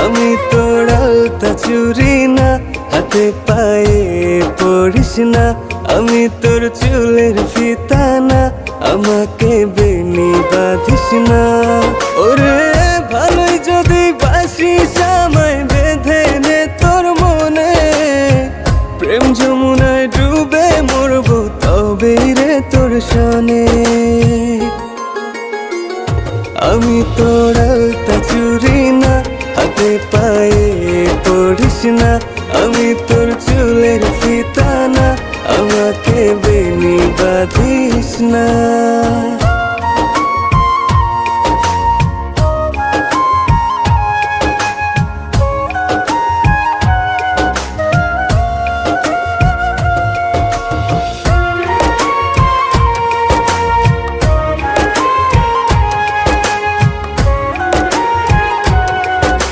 আমি তোর আলতা চুরি না, হাতে পায়ে পড়িস না। আমি তোর চুলের ফিতা না, আমাকে বেনি বাঁধিস না। ওরে ভালোই যদি বাসিস আমায় বেঁধে নে তোর মনে, প্রেম যমুনায় ডুবে মরবো তবেই রে তোর শোনে। আমি তোর আলতা চুরি না, হাতে পায়ে পড়িস না। আমি তোর চুলের ফিতা না, আমাকে বেনি বাঁধিস না।